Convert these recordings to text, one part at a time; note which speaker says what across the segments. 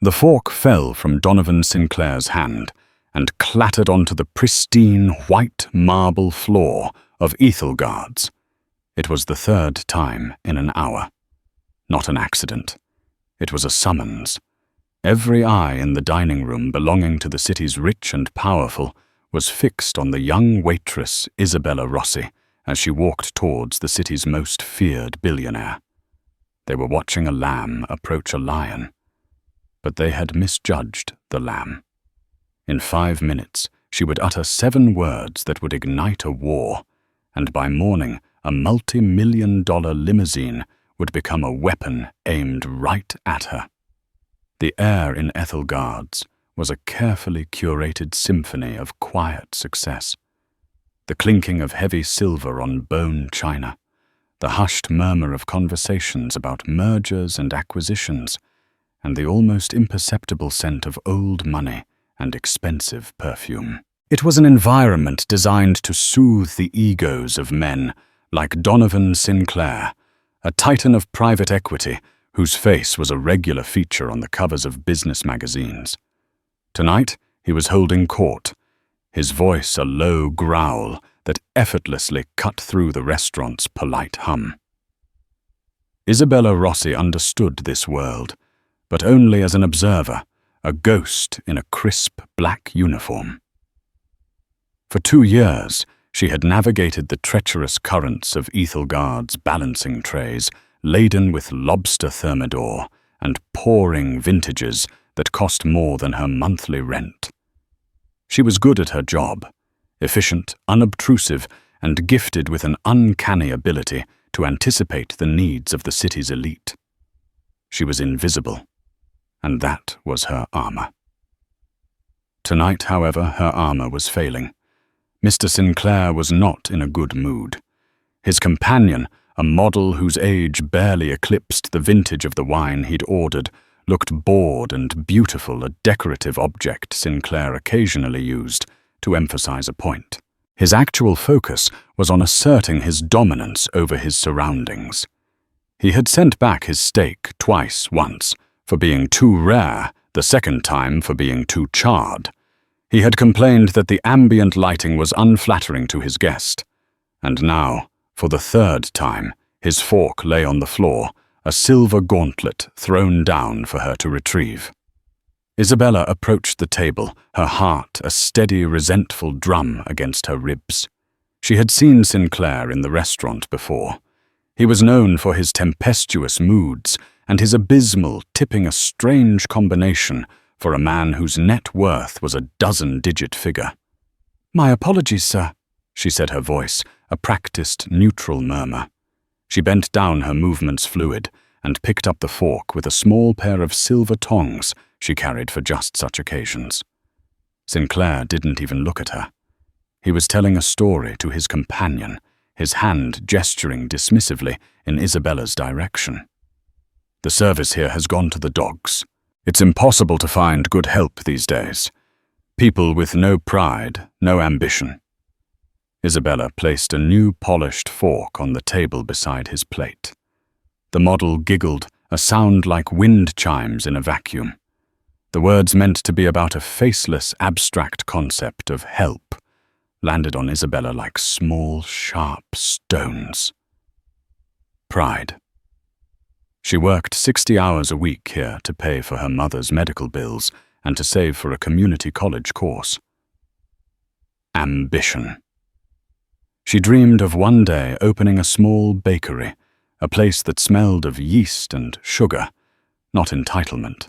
Speaker 1: The fork fell from Donovan Sinclair's hand and clattered onto the pristine white marble floor of Ethelgard's. It was the third time in an hour. Not an accident. It was a summons. Every eye in the dining room belonging to the city's rich and powerful was fixed on the young waitress Isabella Rossi as she walked towards the city's most feared billionaire. They were watching a lamb approach a lion, but they had misjudged the lamb. In 5 minutes, she would utter 7 words that would ignite a war, and by morning, a multi-million-dollar limousine would become a weapon aimed right at her. The air in Ethelgard's was a carefully curated symphony of quiet success. The clinking of heavy silver on bone china, the hushed murmur of conversations about mergers and acquisitions, and the almost imperceptible scent of old money and expensive perfume. It was an environment designed to soothe the egos of men like Donovan Sinclair, a titan of private equity whose face was a regular feature on the covers of business magazines. Tonight, he was holding court, his voice a low growl that effortlessly cut through the restaurant's polite hum. Isabella Rossi understood this world, but only as an observer, a ghost in a crisp black uniform. For 2 years, she had navigated the treacherous currents of Ethelgard's balancing trays, laden with lobster thermidor and pouring vintages that cost more than her monthly rent. She was good at her job, efficient, unobtrusive, and gifted with an uncanny ability to anticipate the needs of the city's elite. She was invisible, and that was her armor. Tonight, however, her armor was failing. Mr. Sinclair was not in a good mood. His companion, a model whose age barely eclipsed the vintage of the wine he'd ordered, looked bored and beautiful, a decorative object Sinclair occasionally used to emphasize a point. His actual focus was on asserting his dominance over his surroundings. He had sent back his steak once for being too rare, the second time for being too charred. He had complained that the ambient lighting was unflattering to his guest. And now, for the third time, his fork lay on the floor, a silver gauntlet thrown down for her to retrieve. Isabella approached the table, her heart a steady, resentful drum against her ribs. She had seen Sinclair in the restaurant before. He was known for his tempestuous moods and his abysmal, tipping a strange combination for a man whose net worth was a 12-digit figure. "My apologies, sir," she said, her voice a practiced, neutral murmur. She bent down, her movements fluid, and picked up the fork with a small pair of silver tongs she carried for just such occasions. Sinclair didn't even look at her. He was telling a story to his companion, his hand gesturing dismissively in Isabella's direction. "The service here has gone to the dogs. It's impossible to find good help these days. People with no pride, no ambition." Isabella placed a new polished fork on the table beside his plate. The model giggled, a sound like wind chimes in a vacuum. The words meant to be about a faceless, abstract concept of help landed on Isabella like small, sharp stones. Pride. She worked 60 hours a week here to pay for her mother's medical bills and to save for a community college course. Ambition. She dreamed of one day opening a small bakery, a place that smelled of yeast and sugar, not entitlement.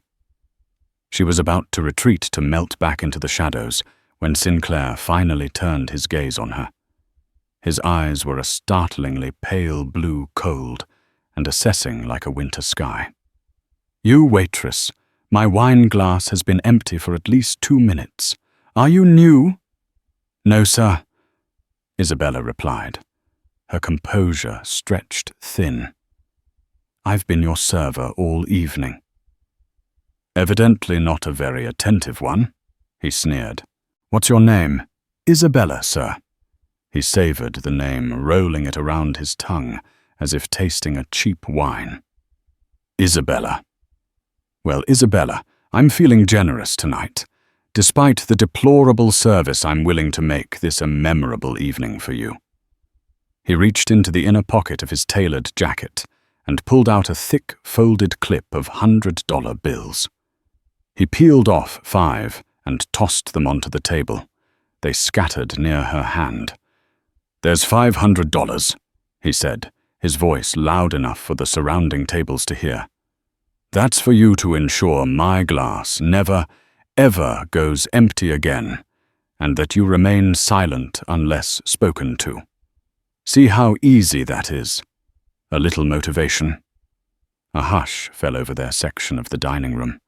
Speaker 1: She was about to retreat to melt back into the shadows when Sinclair finally turned his gaze on her. His eyes were a startlingly pale blue cold and assessing like a winter sky. "You waitress, my wine glass has been empty for at least 2 minutes. Are you new?" "No, sir," Isabella replied, her composure stretched thin. "I've been your server all evening." "Evidently not a very attentive one," he sneered. "What's your name?" "Isabella, sir." He savored the name, rolling it around his tongue as if tasting a cheap wine. "Isabella. Well, Isabella, I'm feeling generous tonight. Despite the deplorable service I'm willing to make this a memorable evening for you." He reached into the inner pocket of his tailored jacket and pulled out a thick, folded clip of $100 bills. He peeled off 5 and tossed them onto the table. They scattered near her hand. "There's $500, he said, his voice loud enough for the surrounding tables to hear. "That's for you to ensure my glass never, ever goes empty again, and that you remain silent unless spoken to. See how easy that is? A little motivation." A hush fell over their section of the dining room.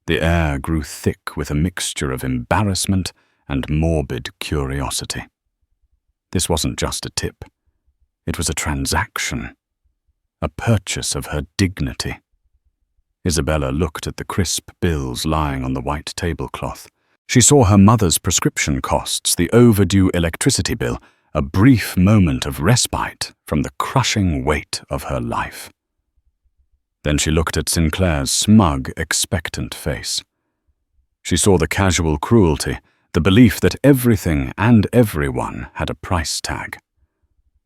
Speaker 1: The air grew thick with a mixture of embarrassment and morbid curiosity. This wasn't just a tip. It was a transaction, a purchase of her dignity. Isabella looked at the crisp bills lying on the white tablecloth. She saw her mother's prescription costs, the overdue electricity bill, a brief moment of respite from the crushing weight of her life. Then she looked at Sinclair's smug, expectant face. She saw the casual cruelty, the belief that everything and everyone had a price tag.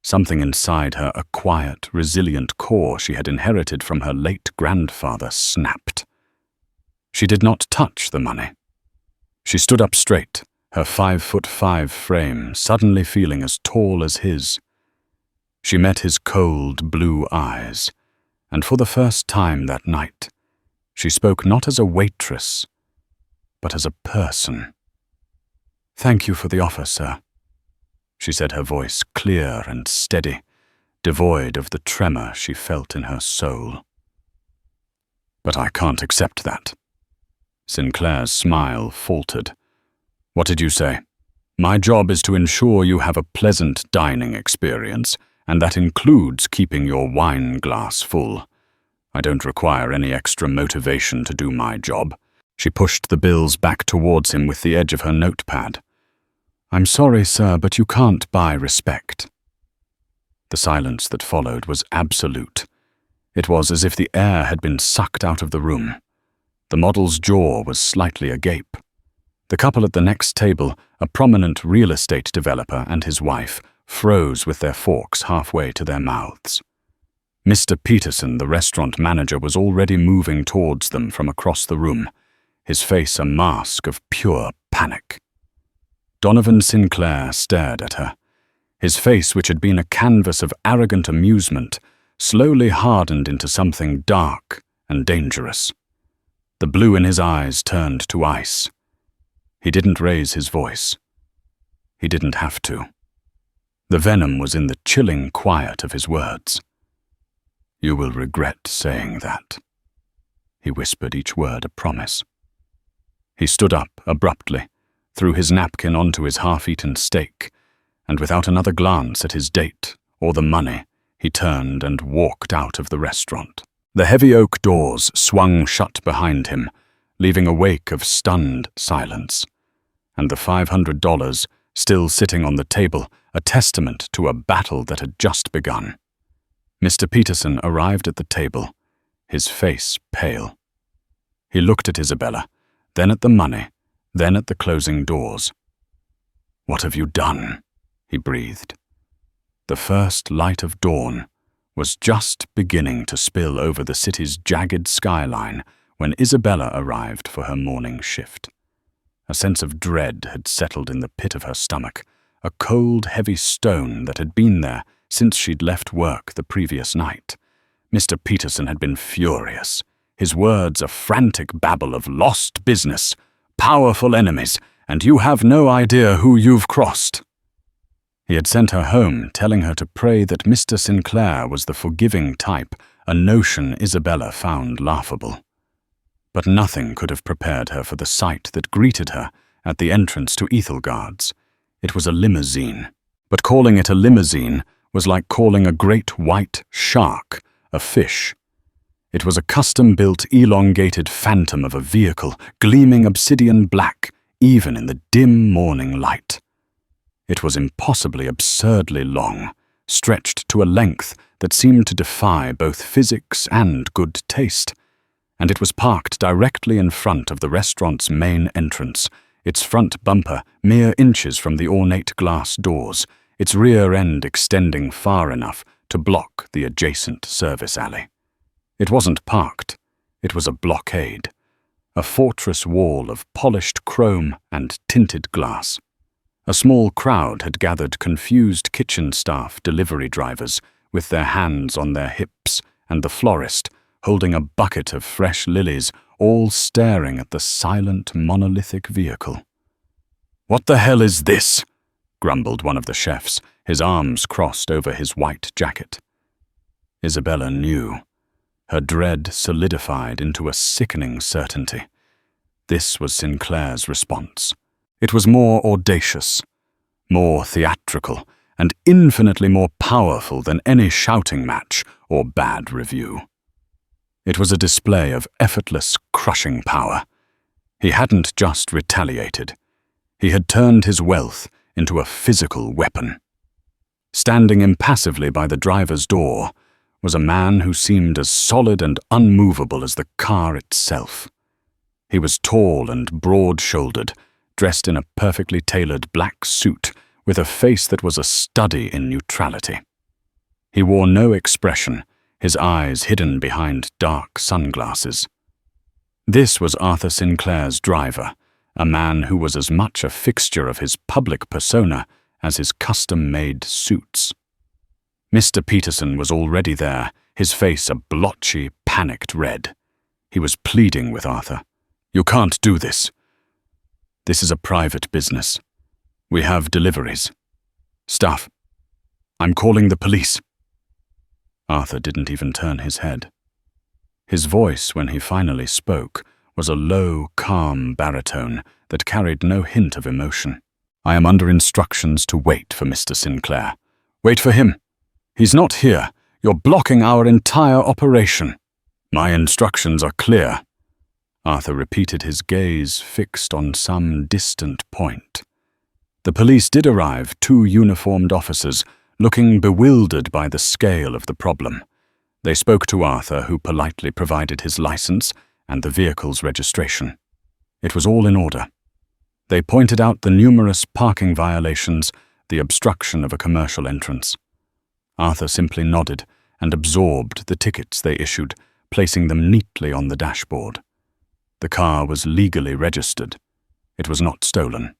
Speaker 1: Something inside her, a quiet, resilient core she had inherited from her late grandfather, snapped. She did not touch the money. She stood up straight, her 5'5" frame suddenly feeling as tall as his. She met his cold, blue eyes, and for the first time that night, she spoke not as a waitress, but as a person. "Thank you for the offer, sir," she said, her voice clear and steady, devoid of the tremor she felt in her soul. "But I can't accept that." Sinclair's smile faltered. "What did you say?" "My job is to ensure you have a pleasant dining experience, and that includes keeping your wine glass full. I don't require any extra motivation to do my job." She pushed the bills back towards him with the edge of her notepad. "I'm sorry, sir, but you can't buy respect." The silence that followed was absolute. It was as if the air had been sucked out of the room. The model's jaw was slightly agape. The couple at the next table, a prominent real estate developer and his wife, froze with their forks halfway to their mouths. Mr. Peterson, the restaurant manager, was already moving towards them from across the room, his face a mask of pure panic. Donovan Sinclair stared at her. His face, which had been a canvas of arrogant amusement, slowly hardened into something dark and dangerous. The blue in his eyes turned to ice. He didn't raise his voice. He didn't have to. The venom was in the chilling quiet of his words. "You will regret saying that." He whispered each word a promise. He stood up abruptly, threw his napkin onto his half-eaten steak, and without another glance at his date or the money, he turned and walked out of the restaurant. The heavy oak doors swung shut behind him, leaving a wake of stunned silence, and the $500 still sitting on the table, a testament to a battle that had just begun. Mr. Peterson arrived at the table, his face pale. He looked at Isabella, then at the money, then at the closing doors. "What have you done?" he breathed. The first light of dawn was just beginning to spill over the city's jagged skyline when Isabella arrived for her morning shift. A sense of dread had settled in the pit of her stomach, a cold, heavy stone that had been there since she'd left work the previous night. Mr. Peterson had been furious, his words a frantic babble of lost business, powerful enemies, and you have no idea who you've crossed. He had sent her home, telling her to pray that Mr. Sinclair was the forgiving type, a notion Isabella found laughable. But nothing could have prepared her for the sight that greeted her at the entrance to Ethelgard's. It was a limousine, but calling it a limousine was like calling a great white shark a fish. It was a custom-built, elongated phantom of a vehicle, gleaming obsidian black, even in the dim morning light. It was impossibly absurdly long, stretched to a length that seemed to defy both physics and good taste, and it was parked directly in front of the restaurant's main entrance, its front bumper mere inches from the ornate glass doors, its rear end extending far enough to block the adjacent service alley. It wasn't parked, it was a blockade, a fortress wall of polished chrome and tinted glass. A small crowd had gathered, confused kitchen staff, delivery drivers, with their hands on their hips, and the florist, holding a bucket of fresh lilies, all staring at the silent, monolithic vehicle. "What the hell is this?" grumbled one of the chefs, his arms crossed over his white jacket. Isabella knew. Her dread solidified into a sickening certainty. This was Sinclair's response. It was more audacious, more theatrical, and infinitely more powerful than any shouting match or bad review. It was a display of effortless, crushing power. He hadn't just retaliated. He had turned his wealth into a physical weapon. Standing impassively by the driver's door was a man who seemed as solid and unmovable as the car itself. He was tall and broad-shouldered, dressed in a perfectly tailored black suit with a face that was a study in neutrality. He wore no expression, his eyes hidden behind dark sunglasses. This was Arthur Sinclair's driver, a man who was as much a fixture of his public persona as his custom-made suits. Mr. Peterson was already there, his face a blotchy, panicked red. He was pleading with Arthur. "You can't do this. This is a private business. We have deliveries. Staff, I'm calling the police." Arthur didn't even turn his head. His voice, when he finally spoke, was a low, calm baritone that carried no hint of emotion. "I am under instructions to wait for Mr. Sinclair. Wait for him. He's not here. You're blocking our entire operation." "My instructions are clear." Arthur repeated, his gaze fixed on some distant point. The police did arrive, 2 uniformed officers, looking bewildered by the scale of the problem. They spoke to Arthur, who politely provided his license and the vehicle's registration. It was all in order. They pointed out the numerous parking violations, the obstruction of a commercial entrance. Arthur simply nodded and absorbed the tickets they issued, placing them neatly on the dashboard. The car was legally registered. It was not stolen.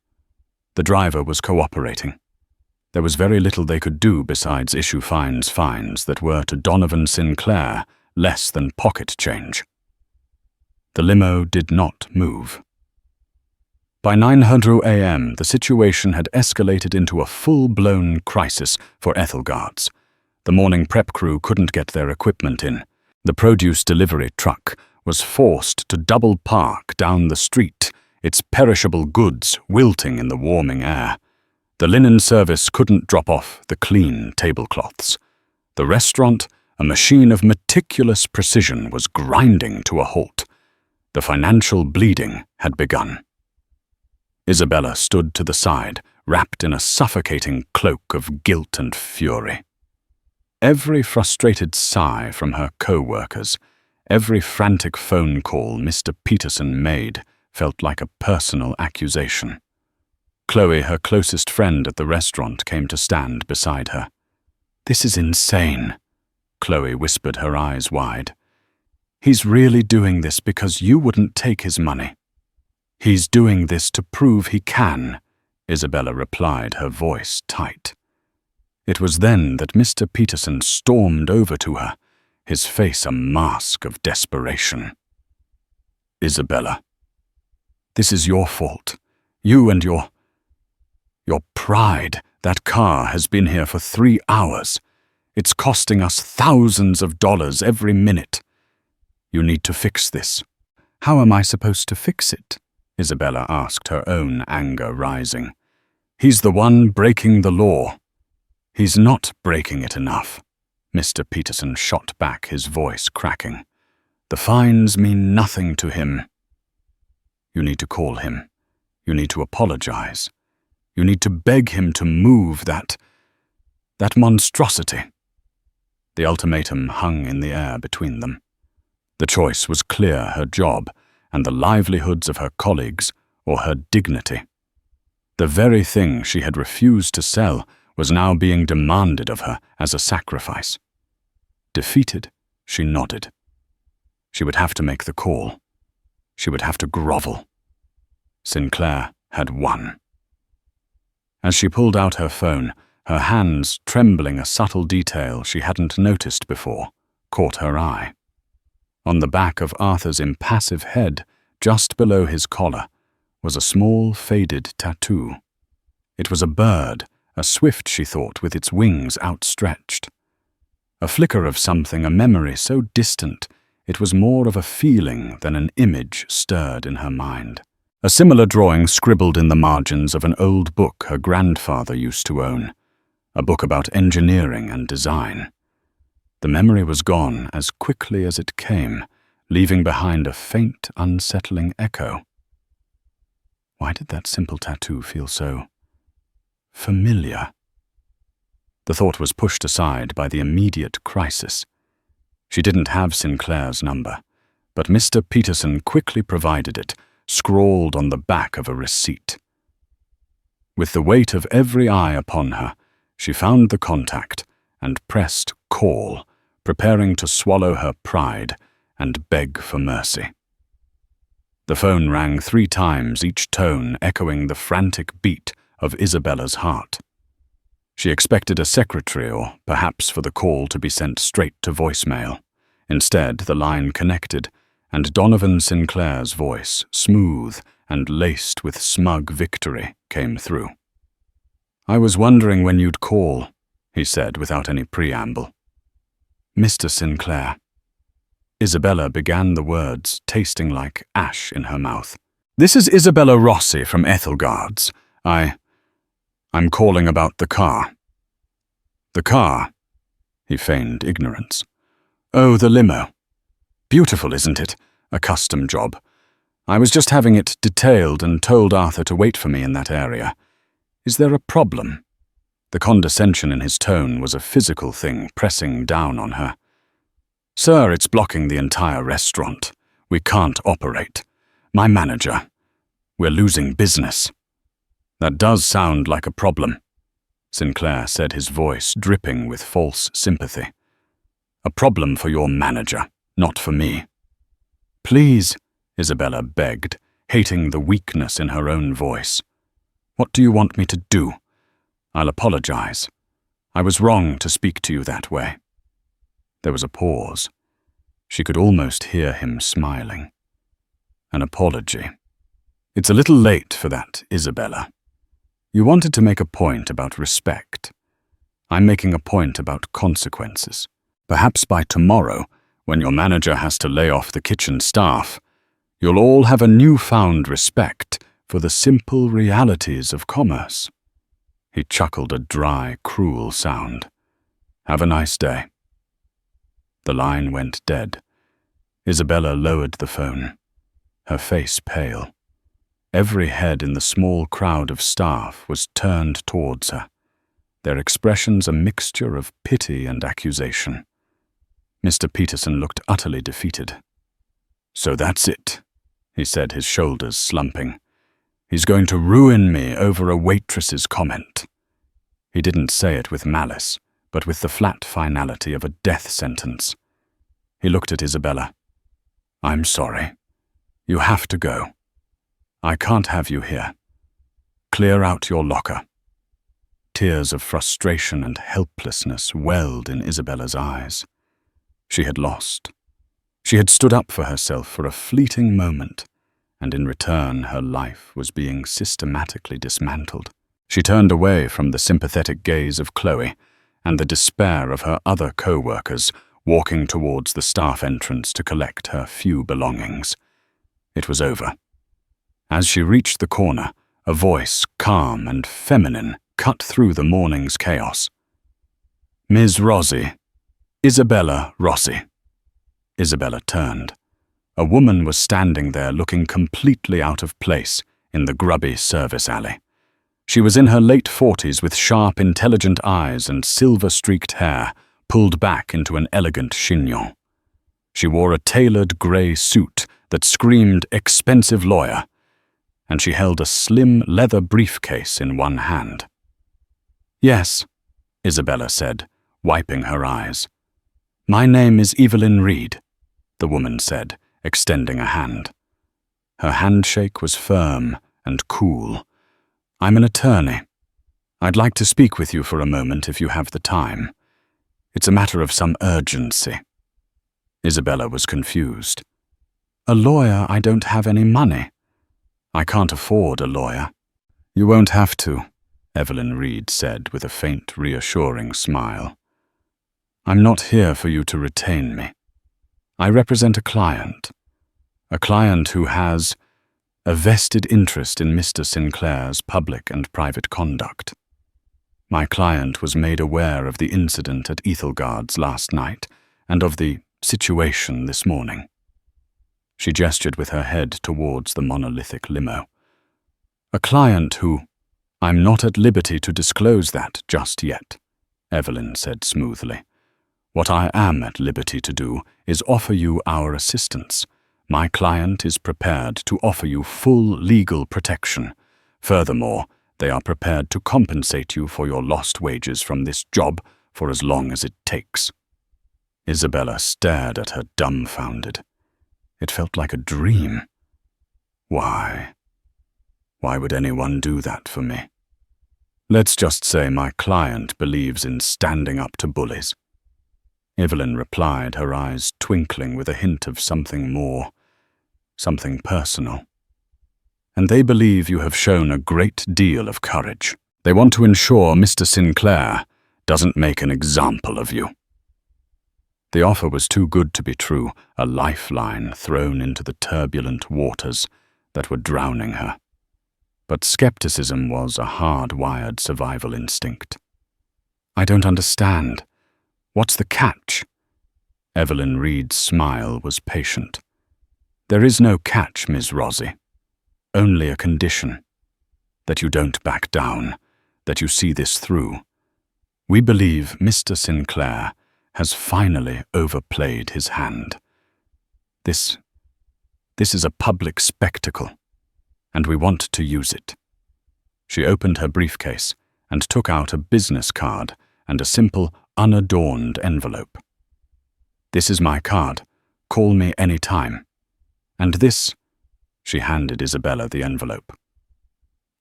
Speaker 1: The driver was cooperating. There was very little they could do besides issue fines that were to Donovan Sinclair less than pocket change. The limo did not move. By 9:00 a.m., the situation had escalated into a full-blown crisis for Ethelgard's. The morning prep crew couldn't get their equipment in. The produce delivery truck was forced to double park down the street, its perishable goods wilting in the warming air. The linen service couldn't drop off the clean tablecloths. The restaurant, a machine of meticulous precision, was grinding to a halt. The financial bleeding had begun. Isabella stood to the side, wrapped in a suffocating cloak of guilt and fury. Every frustrated sigh from her co-workers, every frantic phone call Mr. Peterson made felt like a personal accusation. Chloe, her closest friend at the restaurant, came to stand beside her. "This is insane," Chloe whispered, her eyes wide. "He's really doing this because you wouldn't take his money." "He's doing this to prove he can," Isabella replied, her voice tight. It was then that Mr. Peterson stormed over to her, his face a mask of desperation. "Isabella, this is your fault. You and your pride. That car has been here for 3 hours. It's costing us thousands of dollars every minute. You need to fix this." "How am I supposed to fix it?" Isabella asked, her own anger rising. "He's the one breaking the law." "He's not breaking it enough," Mr. Peterson shot back, his voice cracking. "The fines mean nothing to him. You need to call him. You need to apologize. You need to beg him to move that monstrosity." The ultimatum hung in the air between them. The choice was clear: her job and the livelihoods of her colleagues, or her dignity. The very thing she had refused to sell was now being demanded of her as a sacrifice. Defeated, she nodded. She would have to make the call. She would have to grovel. Sinclair had won. As she pulled out her phone, her hands, trembling a subtle detail she hadn't noticed before, caught her eye. On the back of Arthur's impassive head, just below his collar, was a small, faded tattoo. It was a bird, a swift, she thought, with its wings outstretched. A flicker of something, a memory so distant, it was more of a feeling than an image stirred in her mind. A similar drawing scribbled in the margins of an old book her grandfather used to own, a book about engineering and design. The memory was gone as quickly as it came, leaving behind a faint, unsettling echo. Why did that simple tattoo feel so familiar? The thought was pushed aside by the immediate crisis. She didn't have Sinclair's number, but Mr. Peterson quickly provided it, scrawled on the back of a receipt. With the weight of every eye upon her, she found the contact and pressed call, preparing to swallow her pride and beg for mercy. The phone rang 3 times, each tone echoing the frantic beat of Isabella's heart. She expected a secretary or perhaps for the call to be sent straight to voicemail. Instead, the line connected, and Donovan Sinclair's voice, smooth and laced with smug victory, came through. "I was wondering when you'd call," he said without any preamble. "Mr. Sinclair." Isabella began the words, tasting like ash in her mouth. "This is Isabella Rossi from Ethelgard's. I'm calling about the car." "The car?" He feigned ignorance. "Oh, the limo. Beautiful, isn't it? A custom job. I was just having it detailed and told Arthur to wait for me in that area. Is there a problem?" The condescension in his tone was a physical thing pressing down on her. "Sir, it's blocking the entire restaurant. We can't operate. My manager. We're losing business." "That does sound like a problem," Sinclair said, his voice dripping with false sympathy. "A problem for your manager, not for me." "Please," Isabella begged, hating the weakness in her own voice. "What do you want me to do? I'll apologize. I was wrong to speak to you that way." There was a pause. She could almost hear him smiling. An apology. "It's a little late for that, Isabella. You wanted to make a point about respect. I'm making a point about consequences. Perhaps by tomorrow, when your manager has to lay off the kitchen staff, you'll all have a newfound respect for the simple realities of commerce." He chuckled a dry, cruel sound. "Have a nice day." The line went dead. Isabella lowered the phone, her face pale. Every head in the small crowd of staff was turned towards her, their expressions a mixture of pity and accusation. Mr. Peterson looked utterly defeated. "So that's it," he said, his shoulders slumping. "He's going to ruin me over a waitress's comment." He didn't say it with malice, but with the flat finality of a death sentence. He looked at Isabella. "I'm sorry. You have to go. I can't have you here. Clear out your locker." Tears of frustration and helplessness welled in Isabella's eyes. She had lost. She had stood up for herself for a fleeting moment, and in return her life was being systematically dismantled. She turned away from the sympathetic gaze of Chloe and the despair of her other co-workers walking towards the staff entrance to collect her few belongings. It was over. As she reached the corner, a voice, calm and feminine, cut through the morning's chaos. "Ms. Rossi. Isabella Rossi." Isabella turned. A woman was standing there looking completely out of place in the grubby service alley. She was in her late 40s with sharp, intelligent eyes and silver-streaked hair pulled back into an elegant chignon. She wore a tailored grey suit that screamed expensive lawyer, and she held a slim leather briefcase in one hand. "Yes," Isabella said, wiping her eyes. "My name is Evelyn Reed," the woman said, extending a hand. Her handshake was firm and cool. "I'm an attorney. I'd like to speak with you for a moment if you have the time. It's a matter of some urgency." Isabella was confused. "A lawyer? I don't have any money. I can't afford a lawyer." "You won't have to," Evelyn Reed said with a faint, reassuring smile. "I'm not here for you to retain me. I represent a client who has a vested interest in Mr. Sinclair's public and private conduct. My client was made aware of the incident at Ethelgard's last night and of the situation this morning." She gestured with her head towards the monolithic limo. "A client who—" "I'm not at liberty to disclose that just yet," Evelyn said smoothly. "What I am at liberty to do is offer you our assistance. My client is prepared to offer you full legal protection. Furthermore, they are prepared to compensate you for your lost wages from this job for as long as it takes." Isabella stared at her dumbfounded. It felt like a dream. Why would anyone do that for me? "Let's just say my client believes in standing up to bullies," Evelyn replied, her eyes twinkling with a hint of something more, something personal. "And they believe you have shown a great deal of courage. They want to ensure Mr. Sinclair doesn't make an example of you." The offer was too good to be true, a lifeline thrown into the turbulent waters that were drowning her. But skepticism was a hard-wired survival instinct. "I don't understand. What's the catch?" Evelyn Reed's smile was patient. "There is no catch, Ms. Rossi. Only a condition. That you don't back down, that you see this through. We believe Mr. Sinclair has finally overplayed his hand. This is a public spectacle, and we want to use it." She opened her briefcase and took out a business card and a simple, unadorned envelope. "This is my card. Call me any time. And this," she handed Isabella the envelope,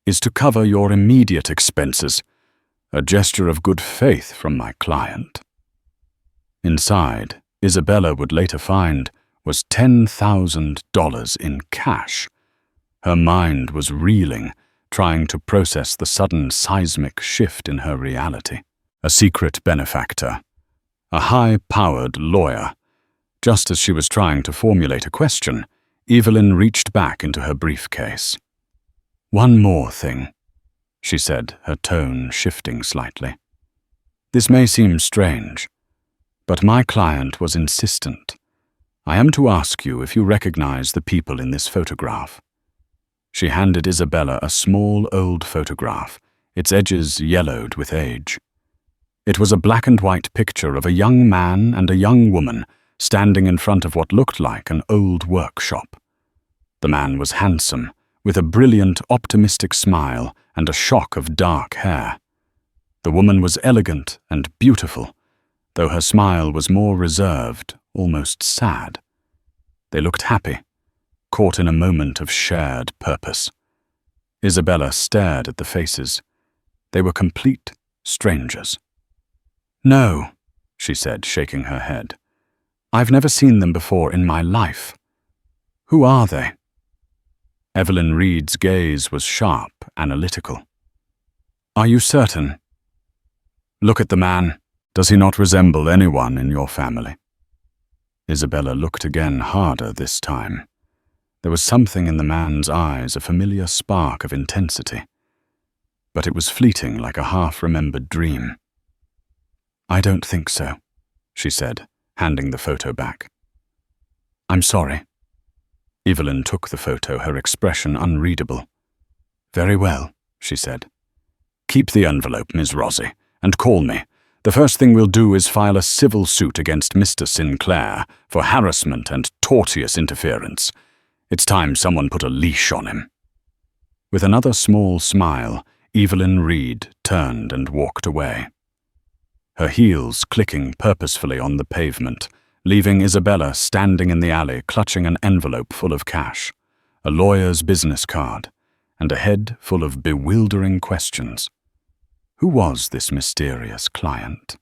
Speaker 1: "is to cover your immediate expenses, a gesture of good faith from my client." Inside, Isabella would later find, was $10,000 in cash. Her mind was reeling, trying to process the sudden seismic shift in her reality. A secret benefactor, a high-powered lawyer. Just as she was trying to formulate a question, Evelyn reached back into her briefcase. "One more thing," she said, her tone shifting slightly. "This may seem strange, but my client was insistent. I am to ask you if you recognize the people in this photograph." She handed Isabella a small old photograph, its edges yellowed with age. It was a black-and-white picture of a young man and a young woman standing in front of what looked like an old workshop. The man was handsome, with a brilliant, optimistic smile and a shock of dark hair. The woman was elegant and beautiful, though her smile was more reserved, almost sad. They looked happy, caught in a moment of shared purpose. Isabella stared at the faces. They were complete strangers. "No," she said, shaking her head. "I've never seen them before in my life. Who are they?" Evelyn Reed's gaze was sharp, analytical. "Are you certain? Look at the man. Does he not resemble anyone in your family?" Isabella looked again, harder this time. There was something in the man's eyes, a familiar spark of intensity. But it was fleeting, like a half-remembered dream. "I don't think so," she said, handing the photo back. "I'm sorry." Evelyn took the photo, her expression unreadable. "Very well," she said. "Keep the envelope, Ms. Rossi, and call me. The first thing we'll do is file a civil suit against Mr. Sinclair for harassment and tortious interference. It's time someone put a leash on him." With another small smile, Evelyn Reed turned and walked away, her heels clicking purposefully on the pavement, leaving Isabella standing in the alley clutching an envelope full of cash, a lawyer's business card, and a head full of bewildering questions. Who was this mysterious client?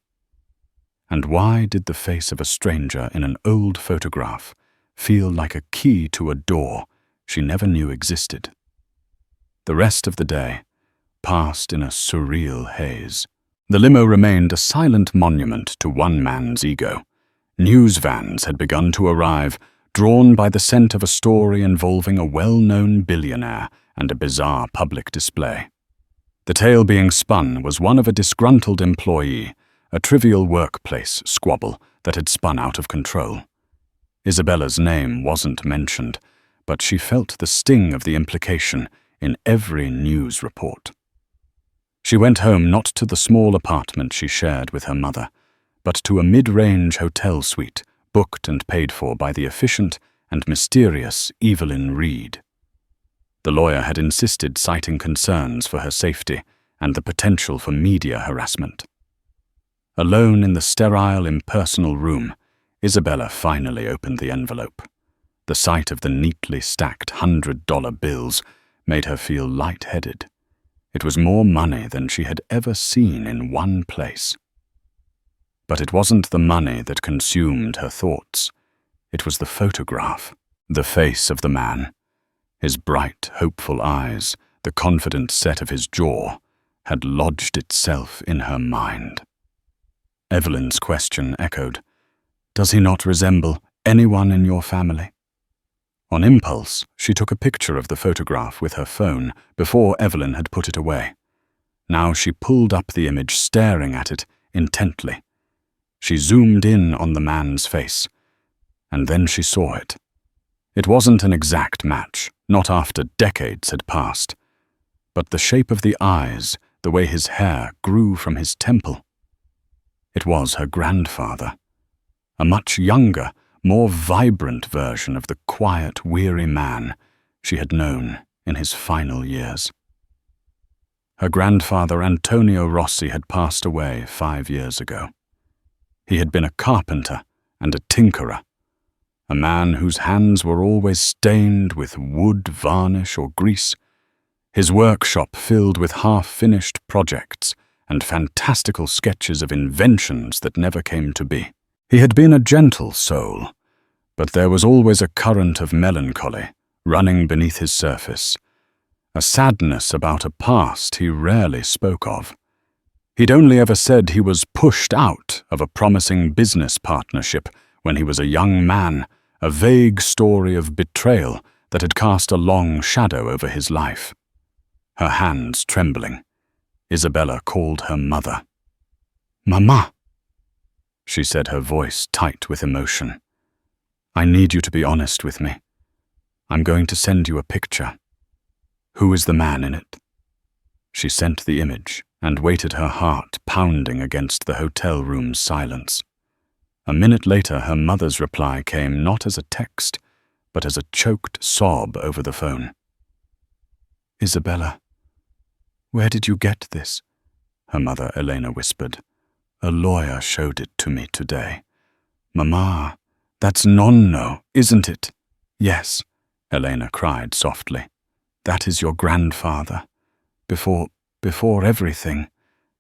Speaker 1: And why did the face of a stranger in an old photograph feel like a key to a door she never knew existed? The rest of the day passed in a surreal haze. The limo remained a silent monument to one man's ego. News vans had begun to arrive, drawn by the scent of a story involving a well-known billionaire and a bizarre public display. The tale being spun was one of a disgruntled employee, a trivial workplace squabble that had spun out of control. Isabella's name wasn't mentioned, but she felt the sting of the implication in every news report. She went home not to the small apartment she shared with her mother, but to a mid-range hotel suite booked and paid for by the efficient and mysterious Evelyn Reed. The lawyer had insisted, citing concerns for her safety and the potential for media harassment. Alone in the sterile, impersonal room, Isabella finally opened the envelope. The sight of the neatly stacked $100 bills made her feel lightheaded. It was more money than she had ever seen in one place. But it wasn't the money that consumed her thoughts. It was the photograph, the face of the man. His bright, hopeful eyes, the confident set of his jaw, had lodged itself in her mind. Evelyn's question echoed, "Does he not resemble anyone in your family?" On impulse, she took a picture of the photograph with her phone before Evelyn had put it away. Now she pulled up the image, staring at it intently. She zoomed in on the man's face, and then she saw it. It wasn't an exact match, not after decades had passed, but the shape of the eyes, the way his hair grew from his temple. It was her grandfather, a much younger, more vibrant version of the quiet, weary man she had known in his final years. Her grandfather, Antonio Rossi, had passed away 5 years ago. He had been a carpenter and a tinkerer, a man whose hands were always stained with wood, varnish, or grease, his workshop filled with half-finished projects and fantastical sketches of inventions that never came to be. He had been a gentle soul, but there was always a current of melancholy running beneath his surface, a sadness about a past he rarely spoke of. He'd only ever said he was pushed out of a promising business partnership when he was a young man, a vague story of betrayal that had cast a long shadow over his life. Her hands trembling, Isabella called her mother. "Mama," she said, her voice tight with emotion. "I need you to be honest with me. I'm going to send you a picture. Who is the man in it?" She sent the image and waited, her heart pounding against the hotel room's silence. A minute later, her mother's reply came not as a text, but as a choked sob over the phone. "Isabella, where did you get this?" her mother, Elena, whispered. "A lawyer showed it to me today." "Mama, that's Nonno, isn't it?" "Yes," Elena cried softly. "That is your grandfather. Before everything.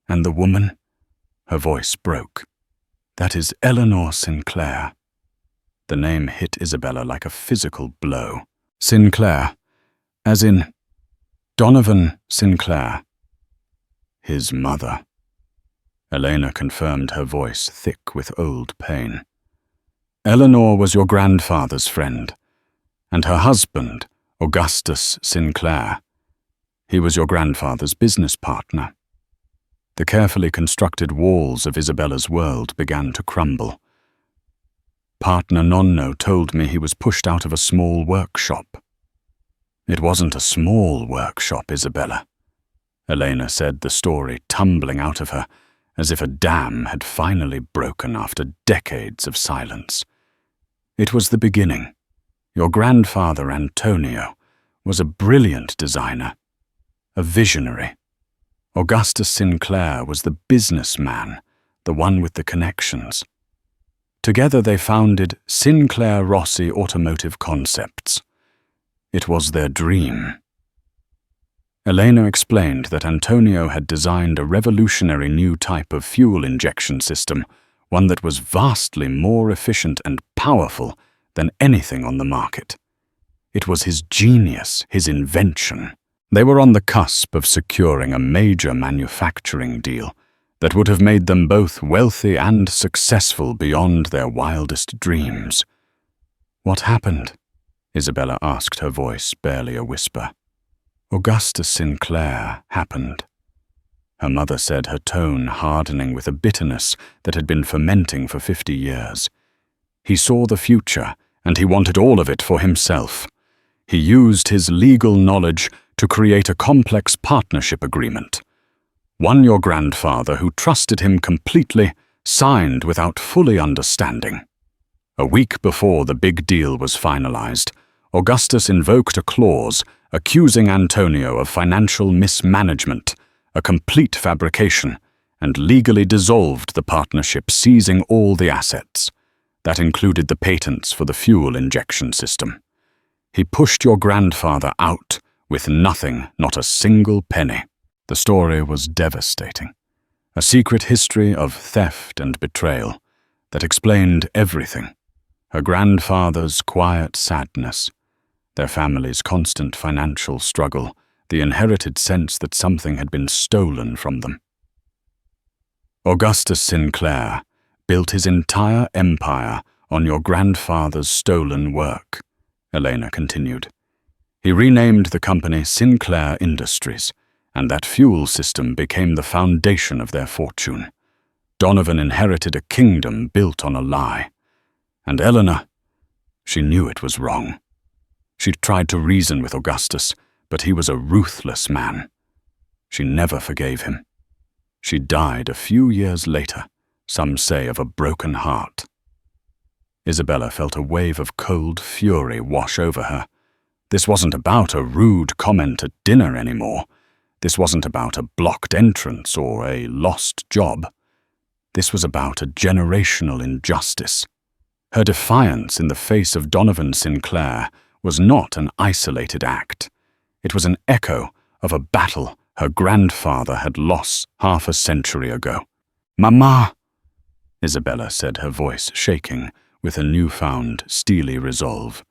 Speaker 1: And the woman?" Her voice broke. "That is Eleanor Sinclair." The name hit Isabella like a physical blow. "Sinclair, as in Donovan Sinclair." His mother. Elena confirmed, her voice thick with old pain. "Eleanor was your grandfather's friend, and her husband, Augustus Sinclair. He was your grandfather's business partner." The carefully constructed walls of Isabella's world began to crumble. "Partner Nonno told me he was pushed out of a small workshop." "It wasn't a small workshop, Isabella," Elena said, the story tumbling out of her, as if a dam had finally broken after decades of silence. It was the beginning. Your grandfather, Antonio, was a brilliant designer, a visionary. Augustus Sinclair was the businessman, the one with the connections. Together they founded Sinclair Rossi Automotive Concepts. It was their dream. Elena explained that Antonio had designed a revolutionary new type of fuel injection system, one that was vastly more efficient and powerful than anything on the market. It was his genius, his invention. They were on the cusp of securing a major manufacturing deal that would have made them both wealthy and successful beyond their wildest dreams. "What happened?" Isabella asked, her voice barely a whisper. "Augustus Sinclair happened," her mother said, her tone hardening with a bitterness that had been fermenting for 50 years. "He saw the future, and he wanted all of it for himself. He used his legal knowledge to create a complex partnership agreement. One your grandfather, who trusted him completely, signed without fully understanding. A week before the big deal was finalized, Augustus invoked a clause accusing Antonio of financial mismanagement, a complete fabrication, and legally dissolved the partnership, seizing all the assets. That included the patents for the fuel injection system. He pushed your grandfather out with nothing, not a single penny." The story was devastating. A secret history of theft and betrayal that explained everything. Her grandfather's quiet sadness, their family's constant financial struggle, the inherited sense that something had been stolen from them. Augustus Sinclair built his entire empire on your grandfather's stolen work, Elena continued. He renamed the company Sinclair Industries, and that fuel system became the foundation of their fortune. Donovan inherited a kingdom built on a lie. And Eleanor, she knew it was wrong. She tried to reason with Augustus, but he was a ruthless man. She never forgave him. She died a few years later, some say of a broken heart. Isabella felt a wave of cold fury wash over her. This wasn't about a rude comment at dinner anymore. This wasn't about a blocked entrance or a lost job. This was about a generational injustice. Her defiance in the face of Donovan Sinclair was not an isolated act. It was an echo of a battle her grandfather had lost half a century ago. "Mama," Isabella said, her voice shaking with a newfound steely resolve.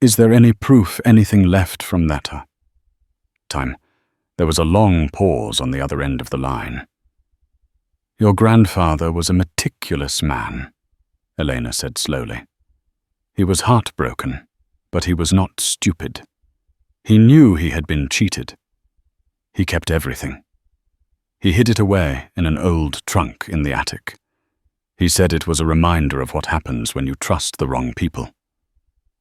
Speaker 1: "Is there any proof, anything left from that time?" There was a long pause on the other end of the line. "Your grandfather was a meticulous man," Elena said slowly. "He was heartbroken, but he was not stupid. He knew he had been cheated. He kept everything. He hid it away in an old trunk in the attic. He said it was a reminder of what happens when you trust the wrong people."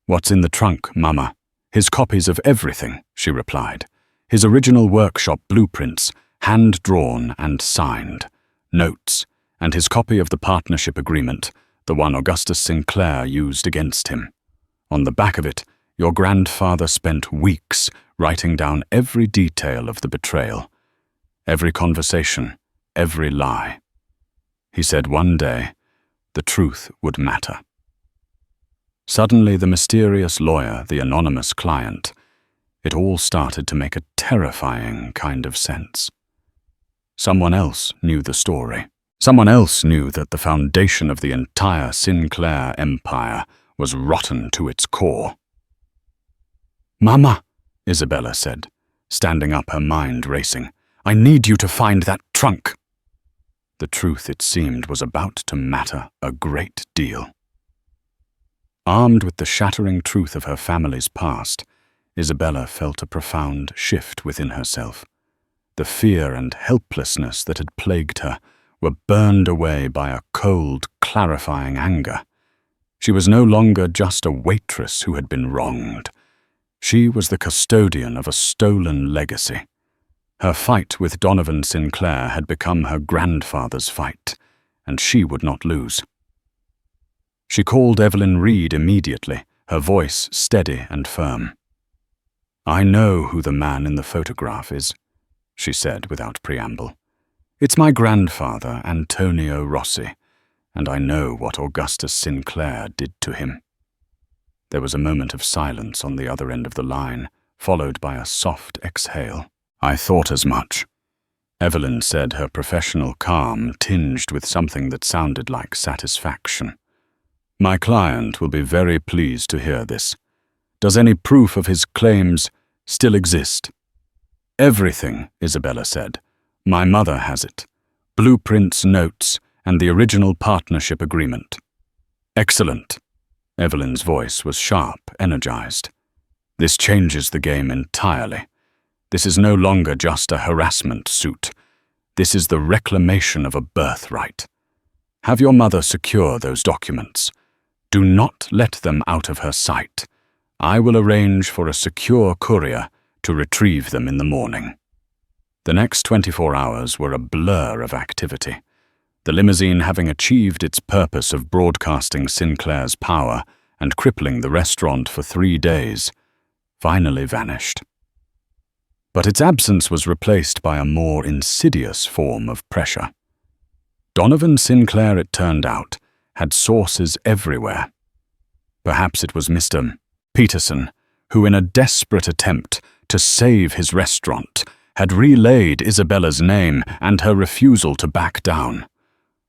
Speaker 1: "What's in the trunk, Mama?" "His copies of everything," she replied. "His original workshop blueprints, hand-drawn and signed, notes, and his copy of the partnership agreement, the one Augustus Sinclair used against him. On the back of it, your grandfather spent weeks writing down every detail of the betrayal, every conversation, every lie. He said one day, the truth would matter." Suddenly, the mysterious lawyer, the anonymous client, it all started to make a terrifying kind of sense. Someone else knew the story. Someone else knew that the foundation of the entire Sinclair empire was rotten to its core. "Mama," Isabella said, standing up, her mind racing, "I need you to find that trunk." The truth, it seemed, was about to matter a great deal. Armed with the shattering truth of her family's past, Isabella felt a profound shift within herself. The fear and helplessness that had plagued her were burned away by a cold, clarifying anger. She was no longer just a waitress who had been wronged. She was the custodian of a stolen legacy. Her fight with Donovan Sinclair had become her grandfather's fight, and she would not lose. She called Evelyn Reed immediately, her voice steady and firm. "I know who the man in the photograph is," she said without preamble. "It's my grandfather, Antonio Rossi, and I know what Augustus Sinclair did to him." There was a moment of silence on the other end of the line, followed by a soft exhale. "I thought as much," Evelyn said, her professional calm tinged with something that sounded like satisfaction. "My client will be very pleased to hear this. Does any proof of his claims still exist?" "Everything," Isabella said. "My mother has it. Blueprints, notes, and the original partnership agreement." "Excellent." Evelyn's voice was sharp, energized. "This changes the game entirely. This is no longer just a harassment suit. This is the reclamation of a birthright. Have your mother secure those documents. Do not let them out of her sight. I will arrange for a secure courier to retrieve them in the morning." The next 24 hours were a blur of activity. The limousine, having achieved its purpose of broadcasting Sinclair's power and crippling the restaurant for 3 days, finally vanished. But its absence was replaced by a more insidious form of pressure. Donovan Sinclair, it turned out, had sources everywhere. Perhaps it was Mr. Peterson, who, in a desperate attempt to save his restaurant, had relayed Isabella's name and her refusal to back down.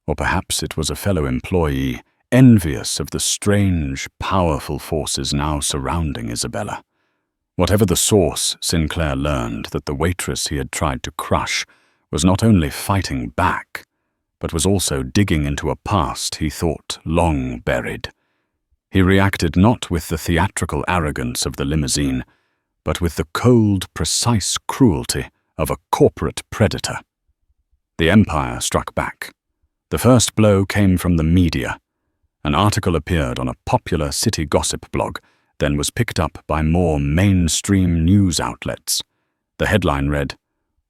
Speaker 1: Or perhaps it was a fellow employee, envious of the strange, powerful forces now surrounding Isabella. Whatever the source, Sinclair learned that the waitress he had tried to crush was not only fighting back, but was also digging into a past he thought long buried. He reacted not with the theatrical arrogance of the limousine, but with the cold, precise cruelty of a corporate predator. The empire struck back. The first blow came from the media. An article appeared on a popular city gossip blog, then was picked up by more mainstream news outlets. The headline read,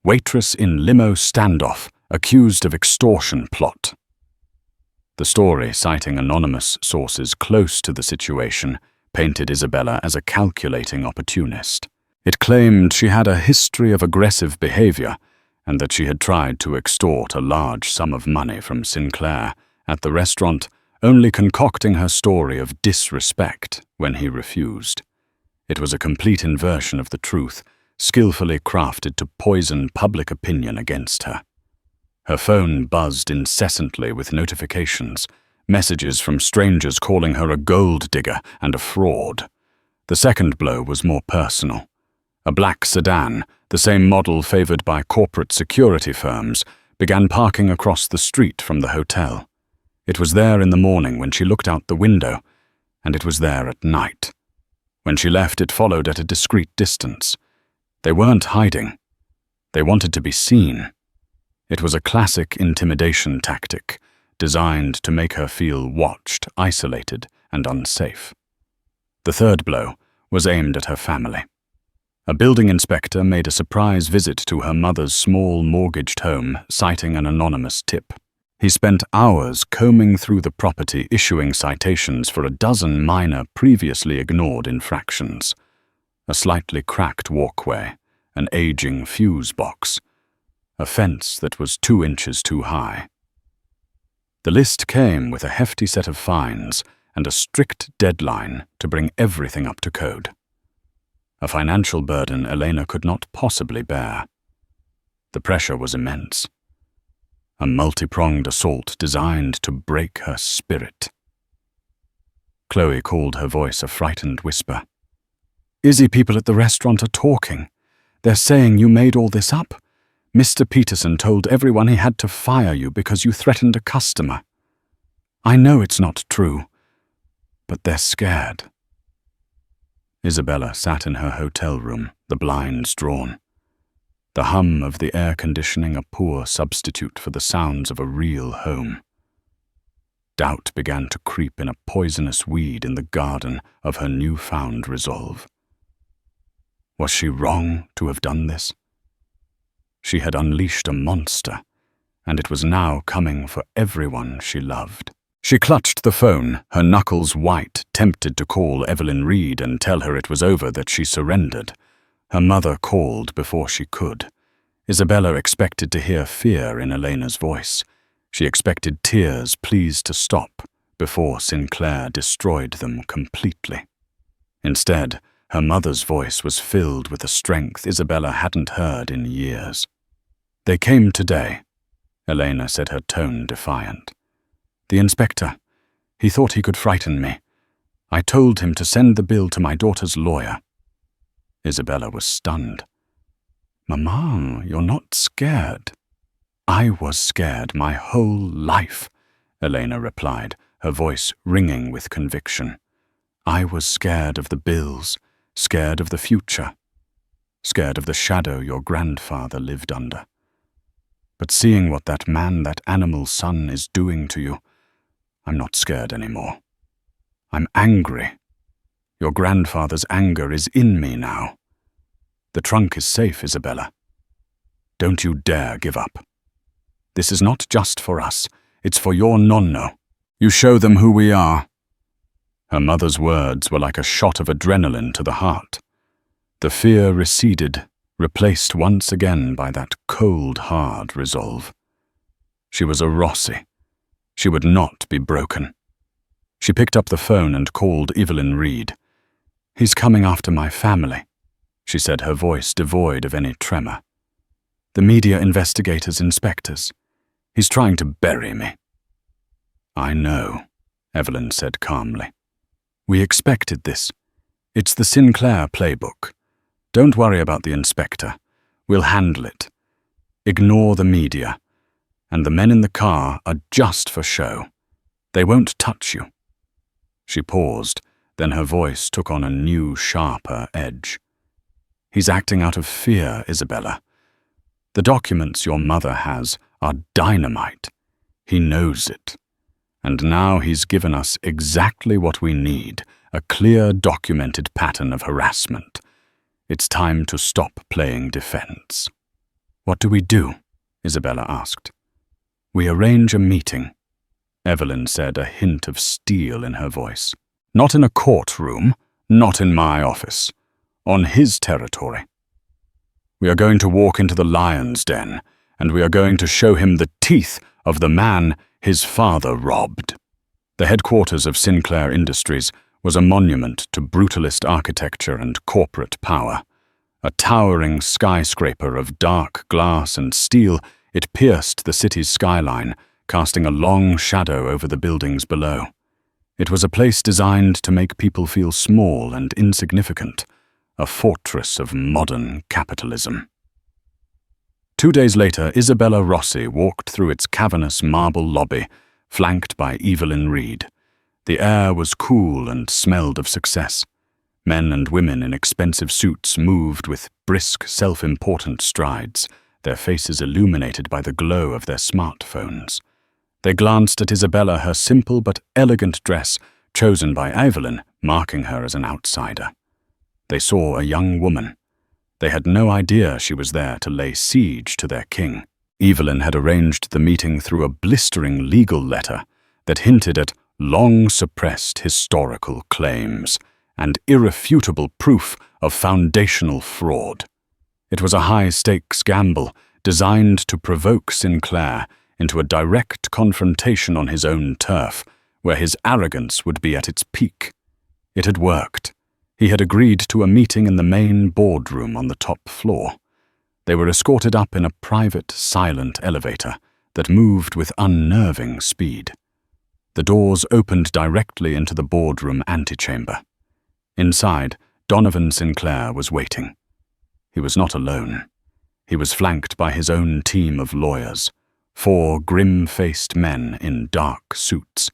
Speaker 1: "Waitress in Limo Standoff, Accused of Extortion Plot." The story, citing anonymous sources close to the situation, painted Isabella as a calculating opportunist. It claimed she had a history of aggressive behavior and that she had tried to extort a large sum of money from Sinclair at the restaurant, only concocting her story of disrespect when he refused. It was a complete inversion of the truth, skillfully crafted to poison public opinion against her. Her phone buzzed incessantly with notifications, messages from strangers calling her a gold digger and a fraud. The second blow was more personal. A black sedan, the same model favored by corporate security firms, began parking across the street from the hotel. It was there in the morning when she looked out the window, and it was there at night. When she left, it followed at a discreet distance. They weren't hiding. They wanted to be seen. It was a classic intimidation tactic, designed to make her feel watched, isolated, and unsafe. The third blow was aimed at her family. A building inspector made a surprise visit to her mother's small mortgaged home, citing an anonymous tip. He spent hours combing through the property, issuing citations for a dozen minor, previously ignored infractions. A slightly cracked walkway, an aging fuse box, a fence that was 2 inches too high. The list came with a hefty set of fines and a strict deadline to bring everything up to code. A financial burden Elena could not possibly bear. The pressure was immense. A multi-pronged assault designed to break her spirit. Chloe called her voice a frightened whisper. "Izzy, people at the restaurant are talking. They're saying you made all this up. Mr. Peterson told everyone he had to fire you because you threatened a customer. I know it's not true, but they're scared." Isabella sat in her hotel room, the blinds drawn. The hum of the air conditioning a poor substitute for the sounds of a real home. Doubt began to creep in a poisonous weed in the garden of her newfound resolve. Was she wrong to have done this? She had unleashed a monster, and it was now coming for everyone she loved. She clutched the phone, her knuckles white, tempted to call Evelyn Reed and tell her it was over, that she surrendered. Her mother called before she could. Isabella expected to hear fear in Elena's voice. She expected tears please to stop before Sinclair destroyed them completely. Instead, her mother's voice was filled with a strength Isabella hadn't heard in years. "They came today," Elena said, her tone defiant. "The inspector. He thought he could frighten me. I told him to send the bill to my daughter's lawyer." Isabella was stunned. "Mama, you're not scared." "I was scared my whole life," Elena replied, her voice ringing with conviction. "I was scared of the bills, scared of the future, scared of the shadow your grandfather lived under. But seeing what that man, that animal son, is doing to you, I'm not scared anymore. I'm angry. Your grandfather's anger is in me now. The trunk is safe, Isabella. Don't you dare give up. This is not just for us, it's for your nonno. You show them who we are." Her mother's words were like a shot of adrenaline to the heart. The fear receded, replaced once again by that cold, hard resolve. She was a Rossi. She would not be broken. She picked up the phone and called Evelyn Reed. "He's coming after my family," she said, her voice devoid of any tremor. "The media investigators, inspectors. He's trying to bury me." "I know," Evelyn said calmly. "We expected this. It's the Sinclair playbook. Don't worry about the inspector. We'll handle it. Ignore the media. And the men in the car are just for show. They won't touch you." She paused, then her voice took on a new, sharper edge. "He's acting out of fear, Isabella. The documents your mother has are dynamite. He knows it. And now he's given us exactly what we need, a clear, documented pattern of harassment. It's time to stop playing defense." "What do we do?" Isabella asked. "We arrange a meeting," Evelyn said, a hint of steel in her voice. "Not in a courtroom, not in my office. On his territory. We are going to walk into the lion's den, and we are going to show him the teeth of the man his father robbed." The headquarters of Sinclair Industries was a monument to brutalist architecture and corporate power. A towering skyscraper of dark glass and steel, it pierced the city's skyline, casting a long shadow over the buildings below. It was a place designed to make people feel small and insignificant, a fortress of modern capitalism. 2 days later, Isabella Rossi walked through its cavernous marble lobby, flanked by Evelyn Reed. The air was cool and smelled of success. Men and women in expensive suits moved with brisk, self-important strides, their faces illuminated by the glow of their smartphones. They glanced at Isabella, her simple but elegant dress, chosen by Evelyn, marking her as an outsider. They saw a young woman. They had no idea she was there to lay siege to their king. Evelyn had arranged the meeting through a blistering legal letter that hinted at long-suppressed historical claims and irrefutable proof of foundational fraud. It was a high-stakes gamble designed to provoke Sinclair into a direct confrontation on his own turf, where his arrogance would be at its peak. It had worked. He had agreed to a meeting in the main boardroom on the top floor. They were escorted up in a private, silent elevator that moved with unnerving speed. The doors opened directly into the boardroom antechamber. Inside, Donovan Sinclair was waiting. He was not alone. He was flanked by his own team of lawyers, 4 grim-faced men in dark suits.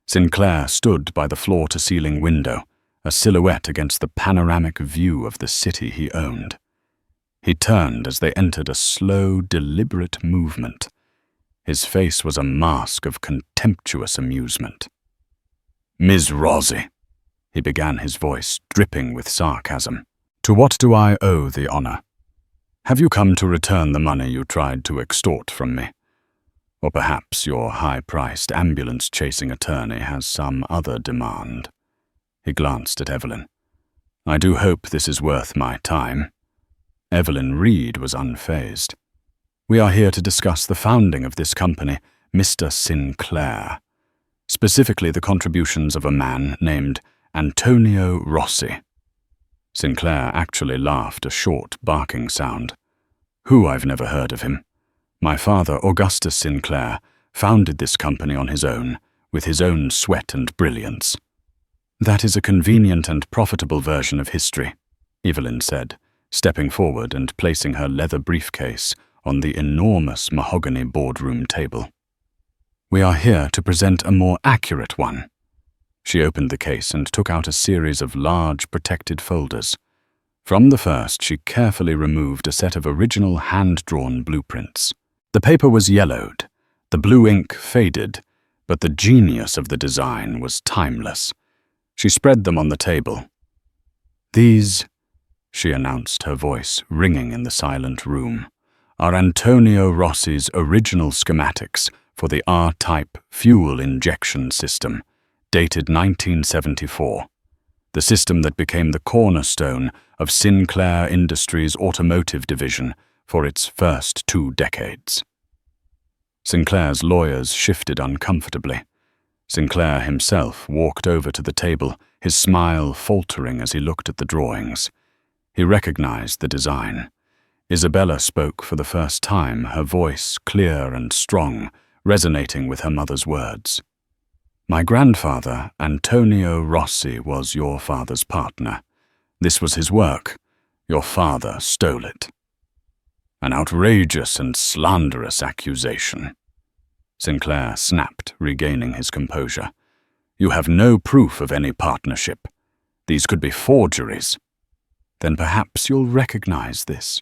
Speaker 1: Sinclair stood by the floor-to-ceiling window, a silhouette against the panoramic view of the city he owned. He turned as they entered, a slow, deliberate movement. His face was a mask of contemptuous amusement. "Ms. Rossi," he began, his voice dripping with sarcasm. "To what do I owe the honor?" Have you come to return the money you tried to extort from me? Or perhaps your high-priced ambulance-chasing attorney has some other demand?" He glanced at Evelyn. "I do hope this is worth my time." Evelyn Reed was unfazed. "We are here to discuss the founding of this company, Mr. Sinclair. Specifically the contributions of a man named Antonio Rossi." Sinclair actually laughed, a short, barking sound. "Who? I've never heard of him. My father, Augustus Sinclair, founded this company on his own, with his own sweat and brilliance." "That is a convenient and profitable version of history," Evelyn said, stepping forward and placing her leather briefcase on the enormous mahogany boardroom table. "We are here to present a more accurate one." She opened the case and took out a series of large, protected folders. From the first, she carefully removed a set of original hand-drawn blueprints. The paper was yellowed, the blue ink faded, but the genius of the design was timeless. She spread them on the table. "These," she announced, her voice ringing in the silent room, "are Antonio Rossi's original schematics for the R-type fuel injection system, dated 1974, the system that became the cornerstone of Sinclair Industries' automotive division for its first 2 decades. Sinclair's lawyers shifted uncomfortably. Sinclair himself walked over to the table, his smile faltering as he looked at the drawings. He recognized the design. Isabella spoke for the first time, her voice clear and strong, resonating with her mother's words. "My grandfather, Antonio Rossi, was your father's partner. This was his work. Your father stole it." "An outrageous and slanderous accusation," Sinclair snapped, regaining his composure. "You have no proof of any partnership. These could be forgeries." "Then perhaps you'll recognize this,"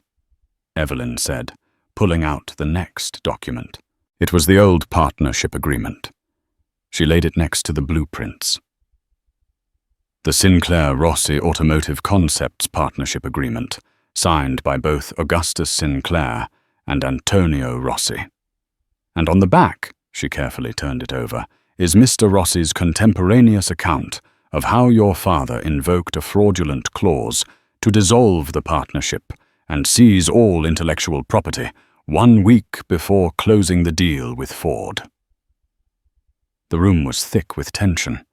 Speaker 1: Evelyn said, pulling out the next document. It was the old partnership agreement. She laid it next to the blueprints. "The Sinclair-Rossi Automotive Concepts Partnership Agreement, signed by both Augustus Sinclair and Antonio Rossi. And on the back," she carefully turned it over, "is Mr. Rossi's contemporaneous account of how your father invoked a fraudulent clause to dissolve the partnership and seize all intellectual property 1 week before closing the deal with Ford." The room was thick with tension.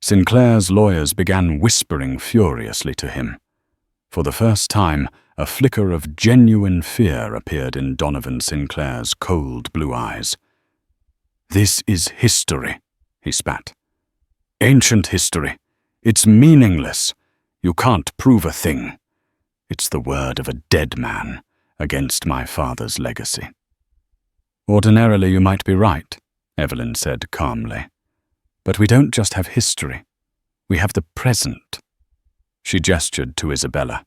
Speaker 1: Sinclair's lawyers began whispering furiously to him. For the first time, a flicker of genuine fear appeared in Donovan Sinclair's cold blue eyes. "This is history," he spat. "Ancient history. It's meaningless. You can't prove a thing. It's the word of a dead man against my father's legacy." "Ordinarily you might be right," Evelyn said calmly. "But we don't just have history. We have the present." She gestured to Isabella.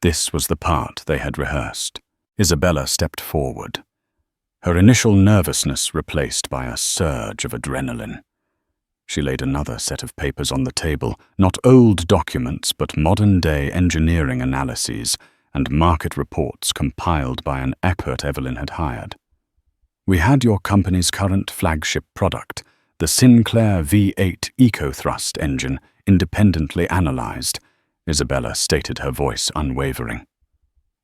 Speaker 1: This was the part they had rehearsed. Isabella stepped forward, her initial nervousness replaced by a surge of adrenaline. She laid another set of papers on the table, not old documents, but modern-day engineering analyses and market reports compiled by an expert Evelyn had hired. "We had your company's current flagship product, the Sinclair V8 EcoThrust engine, independently analyzed," Isabella stated, her voice unwavering.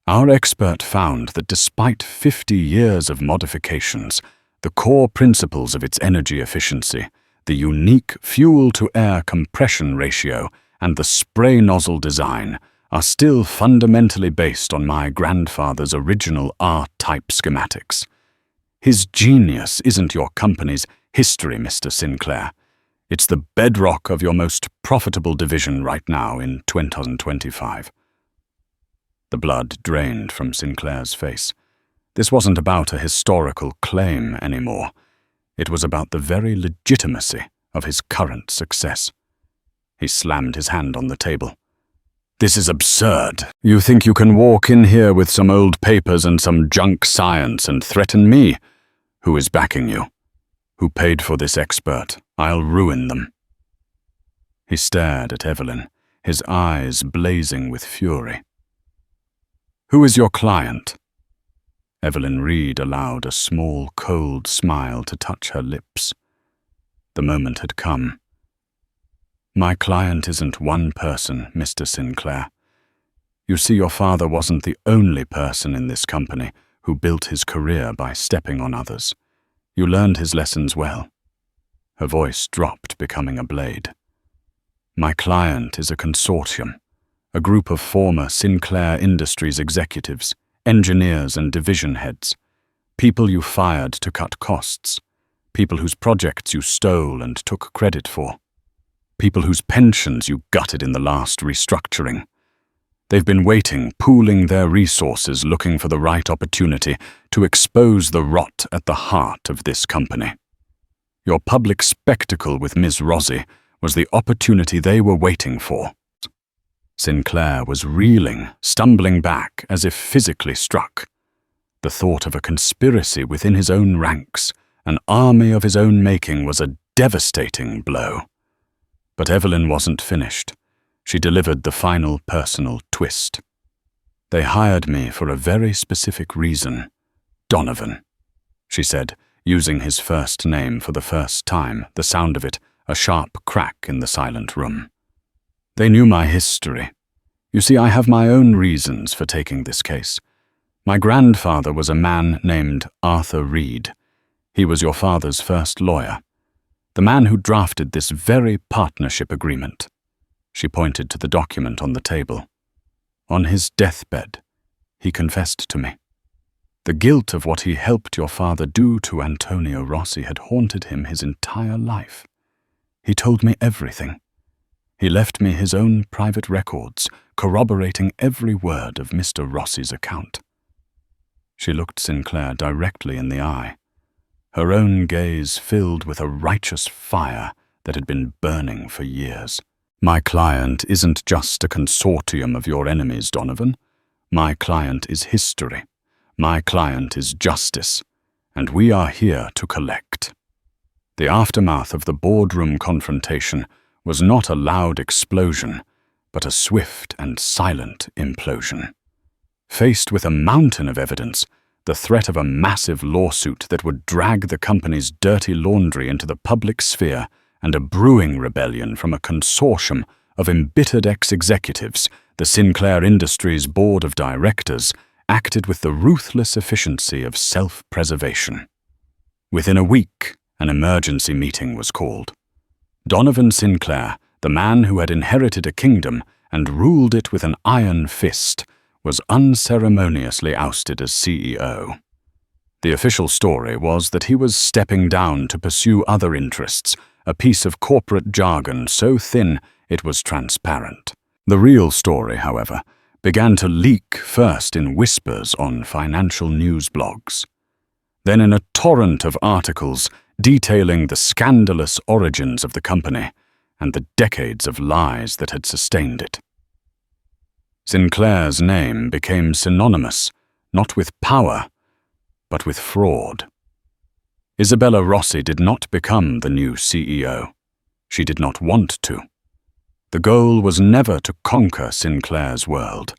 Speaker 1: "Our expert found that despite 50 years of modifications, the core principles of its energy efficiency, the unique fuel-to-air compression ratio, and the spray nozzle design are still fundamentally based on my grandfather's original R-type schematics. His genius isn't your company's history, Mr. Sinclair. It's the bedrock of your most profitable division right now in 2025. The blood drained from Sinclair's face. This wasn't about a historical claim anymore. It was about the very legitimacy of his current success. He slammed his hand on the table. "This is absurd. You think you can walk in here with some old papers and some junk science and threaten me? Who is backing you? Who paid for this expert? I'll ruin them." He stared at Evelyn, his eyes blazing with fury. Who is your client?" Evelyn Reed allowed a small, cold smile to touch her lips. The moment had come. "My client isn't one person, Mr. Sinclair. You see, your father wasn't the only person in this company who built his career by stepping on others. You learned his lessons well." Her voice dropped, becoming a blade. "My client is a consortium, a group of former Sinclair Industries executives, engineers and division heads, people you fired to cut costs, people whose projects you stole and took credit for, people whose pensions you gutted in the last restructuring. They've been waiting, pooling their resources, looking for the right opportunity to expose the rot at the heart of this company. Your public spectacle with Ms. Rossi was the opportunity they were waiting for." Sinclair was reeling, stumbling back as if physically struck. The thought of a conspiracy within his own ranks, an army of his own making, was a devastating blow. But Evelyn wasn't finished. She delivered the final personal twist. "They hired me for a very specific reason. Donovan," she said, using his first name for the first time, the sound of it a sharp crack in the silent room. "They knew my history. You see, I have my own reasons for taking this case. My grandfather was a man named Arthur Reed. He was your father's first lawyer, the man who drafted this very partnership agreement." She pointed to the document on the table. "On his deathbed, he confessed to me. The guilt of what he helped your father do to Antonio Rossi had haunted him his entire life. He told me everything. He left me his own private records, corroborating every word of Mr. Rossi's account." She looked Sinclair directly in the eye, her own gaze filled with a righteous fire that had been burning for years. "My client isn't just a consortium of your enemies, Donovan. My client is history. My client is justice, and we are here to collect." The aftermath of the boardroom confrontation was not a loud explosion, but a swift and silent implosion. Faced with a mountain of evidence, the threat of a massive lawsuit that would drag the company's dirty laundry into the public sphere, and a brewing rebellion from a consortium of embittered ex-executives, the Sinclair Industries Board of Directors acted with the ruthless efficiency of self-preservation. Within a week, an emergency meeting was called. Donovan Sinclair, the man who had inherited a kingdom and ruled it with an iron fist, was unceremoniously ousted as CEO. The official story was that he was stepping down to pursue other interests, a piece of corporate jargon so thin it was transparent. The real story, however, began to leak first in whispers on financial news blogs, then in a torrent of articles detailing the scandalous origins of the company and the decades of lies that had sustained it. Sinclair's name became synonymous, not with power, but with fraud. Isabella Rossi did not become the new CEO. She did not want to. The goal was never to conquer Sinclair's world,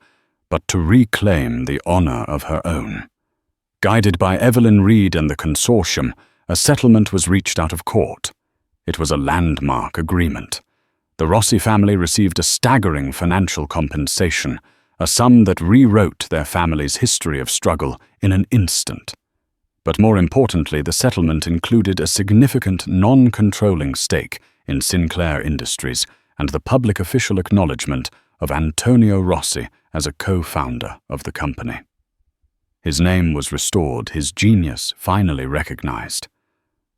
Speaker 1: but to reclaim the honor of her own. Guided by Evelyn Reed and the consortium, a settlement was reached out of court. It was a landmark agreement. The Rossi family received a staggering financial compensation, a sum that rewrote their family's history of struggle in an instant. But more importantly, the settlement included a significant non-controlling stake in Sinclair Industries and the public official acknowledgement of Antonio Rossi as a co-founder of the company. His name was restored, his genius finally recognized.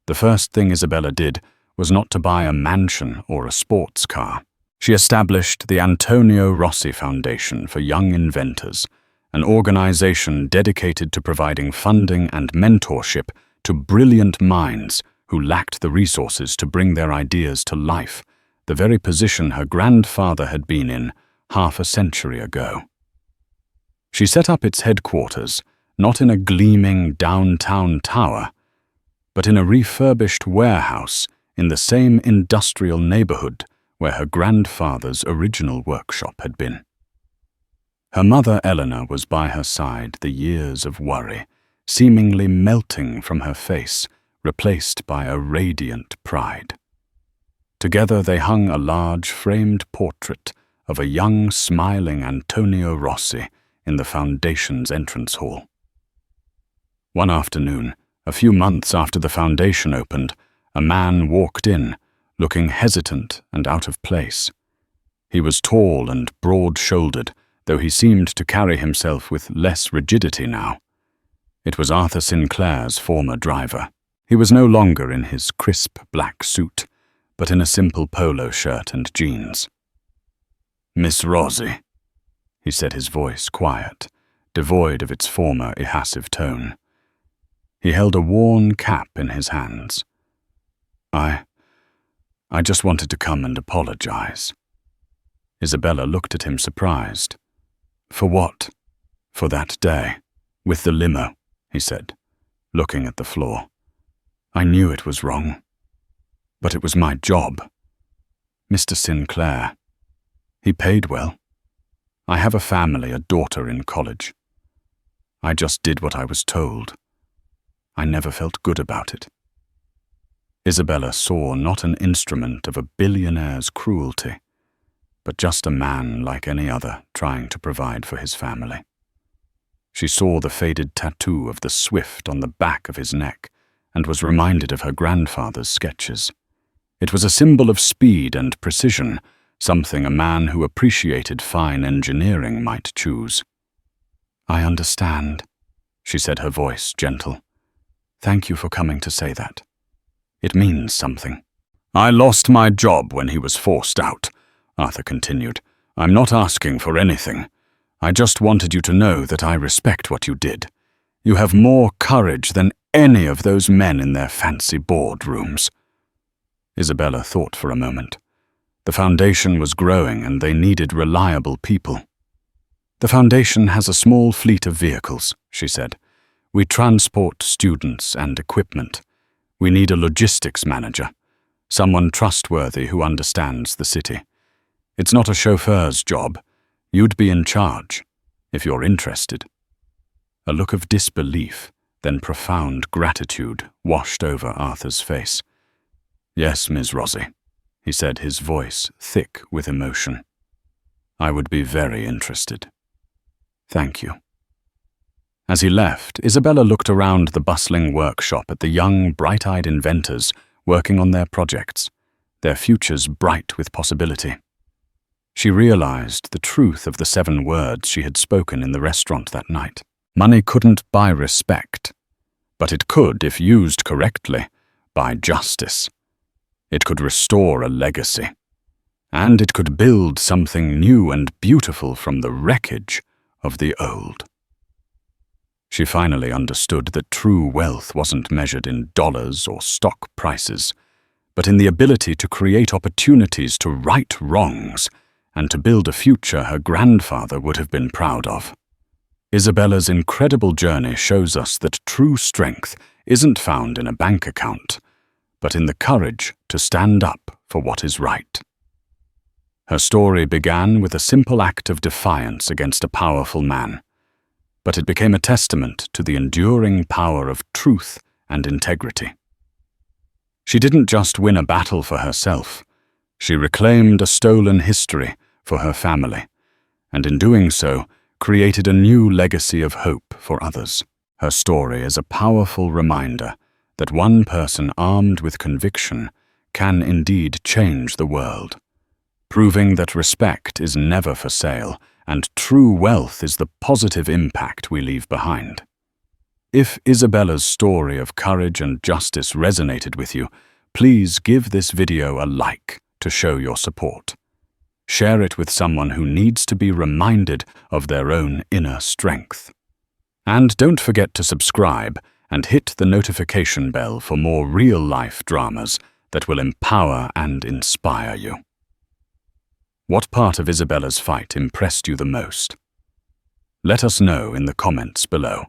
Speaker 1: The first thing Isabella did was not to buy a mansion or a sports car. She established the Antonio Rossi Foundation for Young Inventors, an organization dedicated to providing funding and mentorship to brilliant minds who lacked the resources to bring their ideas to life, the very position her grandfather had been in half a century ago. She set up its headquarters not in a gleaming downtown tower, but in a refurbished warehouse in the same industrial neighborhood where her grandfather's original workshop had been. Her mother Eleanor was by her side, the years of worry seemingly melting from her face, replaced by a radiant pride. Together they hung a large framed portrait of a young, smiling Antonio Rossi in the foundation's entrance hall. One afternoon, a few months after the foundation opened, a man walked in, looking hesitant and out of place. He was tall and broad-shouldered, though he seemed to carry himself with less rigidity now. It was Arthur Sinclair's former driver. He was no longer in his crisp black suit, but in a simple polo shirt and jeans. "Miss Rossi," he said, his voice quiet, devoid of its former evasive tone. He held a worn cap in his hands. I just wanted to come and apologize." Isabella looked at him surprised. "For what?" "For that day, with the limo," he said, looking at the floor. "I knew it was wrong, but it was my job. Mr. Sinclair, he paid well. I have a family, a daughter in college. I just did what I was told. I never felt good about it." Isabella saw not an instrument of a billionaire's cruelty, but just a man like any other trying to provide for his family. She saw the faded tattoo of the Swift on the back of his neck and was reminded of her grandfather's sketches. It was a symbol of speed and precision, something a man who appreciated fine engineering might choose. "I understand," she said, her voice gentle. "Thank you for coming to say that. It means something." "I lost my job when he was forced out," Arthur continued. "I'm not asking for anything. I just wanted you to know that I respect what you did. You have more courage than any of those men in their fancy boardrooms." Isabella thought for a moment. The foundation was growing and they needed reliable people. "The foundation has a small fleet of vehicles," she said. "We transport students and equipment. We need a logistics manager, someone trustworthy who understands the city. It's not a chauffeur's job. You'd be in charge, if you're interested." A look of disbelief, then profound gratitude, washed over Arthur's face. "Yes, Ms. Rossi," he said, his voice thick with emotion. "I would be very interested. Thank you." As he left, Isabella looked around the bustling workshop at the young, bright-eyed inventors working on their projects, their futures bright with possibility. She realized the truth of the 7 words she had spoken in the restaurant that night. Money couldn't buy respect, but it could, if used correctly, buy justice. It could restore a legacy, and it could build something new and beautiful from the wreckage of the old. She finally understood that true wealth wasn't measured in dollars or stock prices, but in the ability to create opportunities to right wrongs and to build a future her grandfather would have been proud of. Isabella's incredible journey shows us that true strength isn't found in a bank account, but in the courage to stand up for what is right. Her story began with a simple act of defiance against a powerful man, but it became a testament to the enduring power of truth and integrity. She didn't just win a battle for herself, she reclaimed a stolen history for her family, and in doing so, created a new legacy of hope for others. Her story is a powerful reminder that one person armed with conviction can indeed change the world, proving that respect is never for sale and true wealth is the positive impact we leave behind. If Isabella's story of courage and justice resonated with you, please give this video a like to show your support. Share it with someone who needs to be reminded of their own inner strength. And don't forget to subscribe and hit the notification bell for more real-life dramas that will empower and inspire you. What part of Isabella's fight impressed you the most? Let us know in the comments below.